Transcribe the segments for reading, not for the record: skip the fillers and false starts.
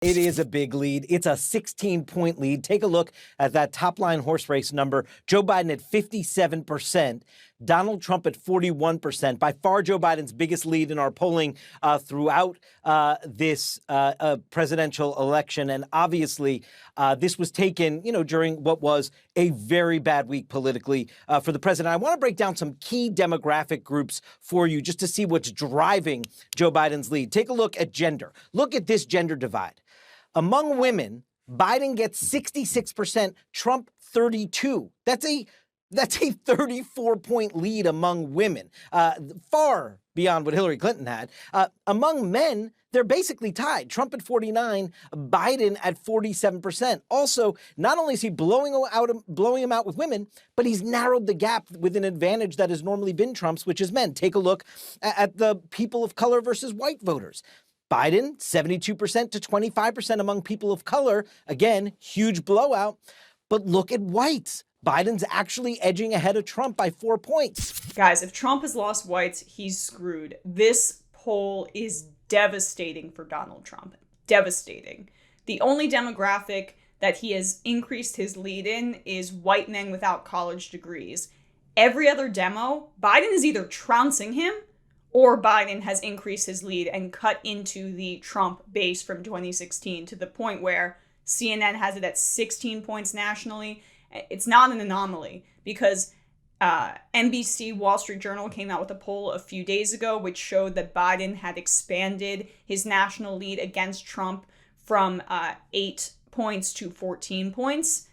It is a big lead. It's a 16-point lead. Take a look at that top-line horse race number. Joe Biden at 57%, Donald Trump at 41%. By far, Joe Biden's biggest lead in our polling throughout this presidential election. And obviously, this was taken, during what was a very bad week politically for the president. I want to break down some key demographic groups for you just to see what's driving Joe Biden's lead. Take a look at gender. Look at this gender divide. Among women, Biden gets 66%, Trump 32%. That's a 34-point lead among women, far beyond what Hillary Clinton had. Among men, they're basically tied. Trump at 49%, Biden at 47%. Also, not only is he blowing him out with women, but he's narrowed the gap with an advantage that has normally been Trump's, which is men. Take a look at the people of color versus white voters. Biden, 72% to 25% among people of color. Again, huge blowout. But look at whites. Biden's actually edging ahead of Trump by 4 points. Guys, if Trump has lost whites, he's screwed. This poll is devastating for Donald Trump. Devastating. The only demographic that he has increased his lead in is white men without college degrees. Every other demo, Biden is either trouncing him or Biden has increased his lead and cut into the Trump base from 2016 to the point where CNN has it at 16 points nationally. It's not an anomaly because NBC Wall Street Journal came out with a poll a few days ago which showed that Biden had expanded his national lead against Trump from 8 points to 14 points.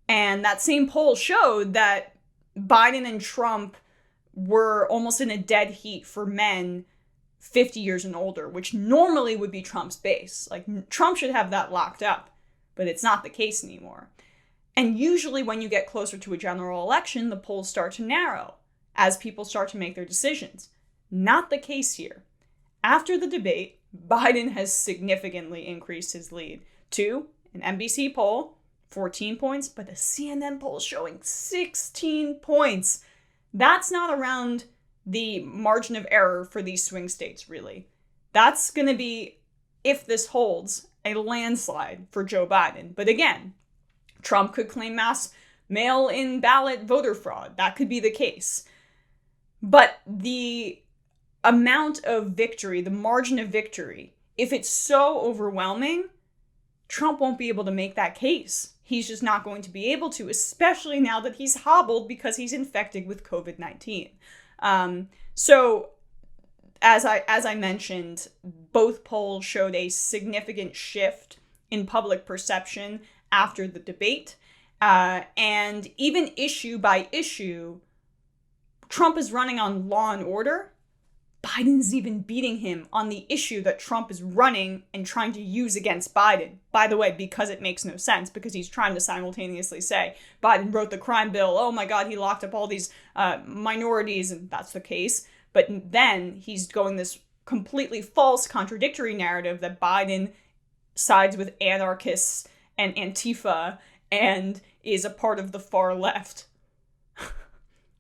And that same poll showed that Biden and Trump were almost in a dead heat for men 50 years and older, which normally would be Trump's base. Like, Trump should have that locked up, but it's not the case anymore. And usually when you get closer to a general election, the polls start to narrow as people start to make their decisions. Not the case here. After the debate, Biden has significantly increased his lead to an NBC poll, 14 points, but a CNN poll showing 16 points. That's not around the margin of error for these swing states, really. That's going to be, if this holds, a landslide for Joe Biden. But again, Trump could claim mass mail-in ballot voter fraud. That could be the case. But the amount of victory, the margin of victory, if it's so overwhelming, Trump won't be able to make that case. He's just not going to be able to, especially now that he's hobbled because he's infected with COVID-19. So as I mentioned, both polls showed a significant shift in public perception after the debate. And even issue by issue, Trump is running on law and order. Biden's even beating him on the issue that Trump is running and trying to use against Biden. By the way, because it makes no sense, because he's trying to simultaneously say Biden wrote the crime bill. Oh my God, he locked up all these minorities, and that's the case. But then he's going this completely false, contradictory narrative that Biden sides with anarchists and Antifa and is a part of the far left.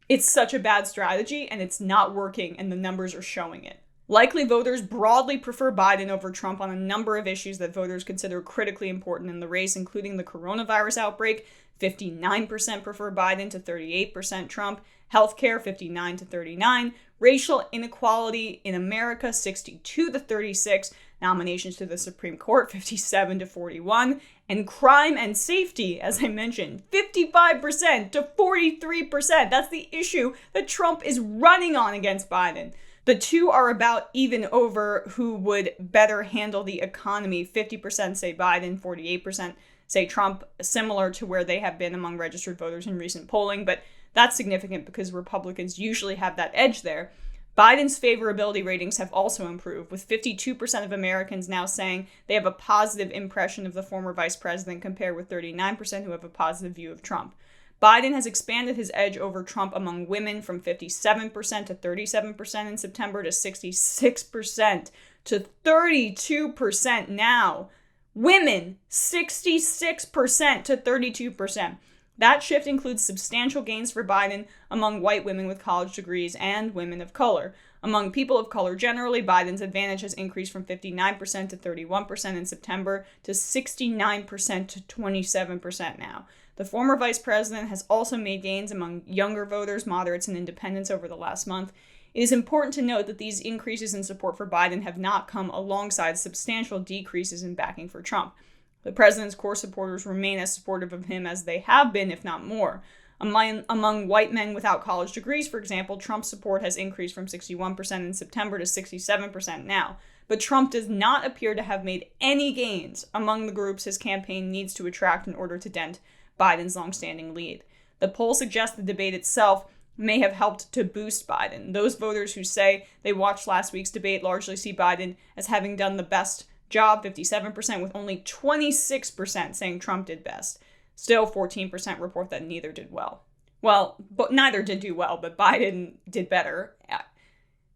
It's such a bad strategy, and it's not working, and the numbers are showing it. Likely voters broadly prefer Biden over Trump on a number of issues that voters consider critically important in the race, including the coronavirus outbreak. 59% prefer Biden to 38% Trump. Healthcare, 59 to 39. Racial inequality in America, 62 to 36. Nominations to the Supreme Court, 57 to 41. And crime and safety, as I mentioned, 55% to 43%. That's the issue that Trump is running on against Biden. The two are about even over who would better handle the economy. 50% say Biden, 48% say Trump, similar to where they have been among registered voters in recent polling. But that's significant because Republicans usually have that edge there. Biden's favorability ratings have also improved, with 52% of Americans now saying they have a positive impression of the former vice president, compared with 39% who have a positive view of Trump. Biden has expanded his edge over Trump among women from 57% to 37% in September to 66% to 32% now. Women, 66% to 32%. That shift includes substantial gains for Biden among white women with college degrees and women of color. Among people of color generally, Biden's advantage has increased from 59% to 31% in September to 69% to 27% now. The former vice president has also made gains among younger voters, moderates, and independents over the last month. It is important to note that these increases in support for Biden have not come alongside substantial decreases in backing for Trump. The president's core supporters remain as supportive of him as they have been, if not more. Among white men without college degrees, for example, Trump's support has increased from 61% in September to 67% now. But Trump does not appear to have made any gains among the groups his campaign needs to attract in order to dent Biden's longstanding lead. The poll suggests the debate itself may have helped to boost Biden. Those voters who say they watched last week's debate largely see Biden as having done the best job, 57%, with only 26% saying Trump did best. Still, 14% report that neither did well. Well, but neither did do well, but Biden did better.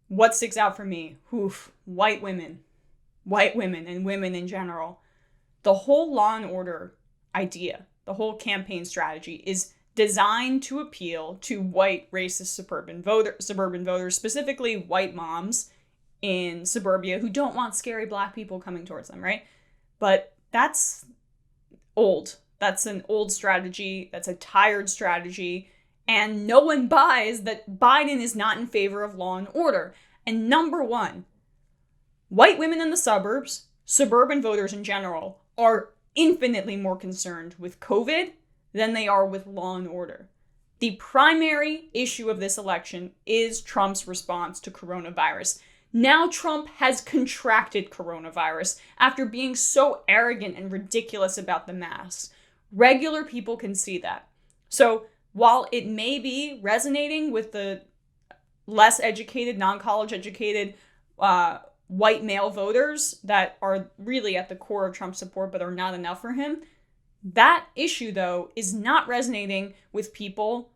What sticks out for me? White women and women in general. The whole law and order idea, the whole campaign strategy is designed to appeal to white racist suburban voters, specifically white moms in suburbia who don't want scary black people coming towards them, right? But that's old. That's an old strategy. That's a tired strategy. And no one buys that Biden is not in favor of law and order. And number one, white women in the suburbs, suburban voters in general, are infinitely more concerned with COVID than they are with law and order. The primary issue of this election is Trump's response to coronavirus. Now Trump has contracted coronavirus after being so arrogant and ridiculous about the masks. Regular people can see that. So while it may be resonating with the less educated, non-college educated white male voters that are really at the core of Trump's support but are not enough for him, that issue, though, is not resonating with people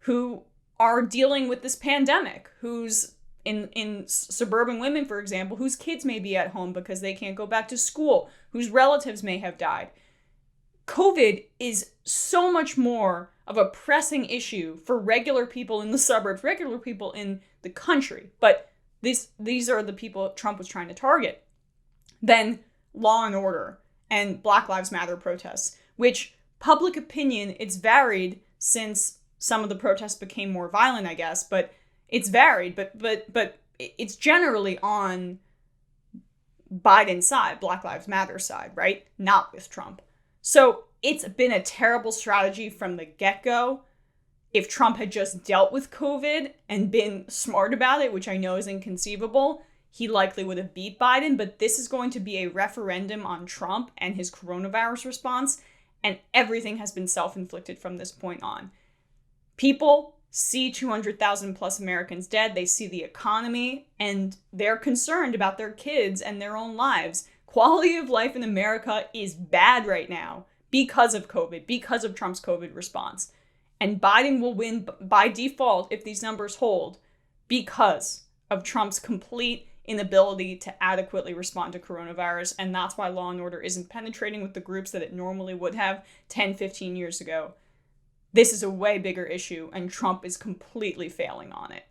who are dealing with this pandemic, who's in suburban women, for example, whose kids may be at home because they can't go back to school, whose relatives may have died. COVID is so much more of a pressing issue for regular people in the suburbs, regular people in the country, but these are the people Trump was trying to target, than law and order and Black Lives Matter protests, which public opinion, it's varied since some of the protests became more violent, I guess, but it's varied, but it's generally on Biden's side, Black Lives Matter side, right? Not with Trump. So it's been a terrible strategy from the get-go. If Trump had just dealt with COVID and been smart about it, which I know is inconceivable, he likely would have beat Biden, but this is going to be a referendum on Trump and his coronavirus response, and everything has been self-inflicted from this point on. People see 200,000 plus Americans dead, they see the economy, and they're concerned about their kids and their own lives. Quality of life in America is bad right now because of COVID, because of Trump's COVID response. And Biden will win by default if these numbers hold because of Trump's complete inability to adequately respond to coronavirus. And that's why law and order isn't penetrating with the groups that it normally would have 10, 15 years ago. This is a way bigger issue, and Trump is completely failing on it.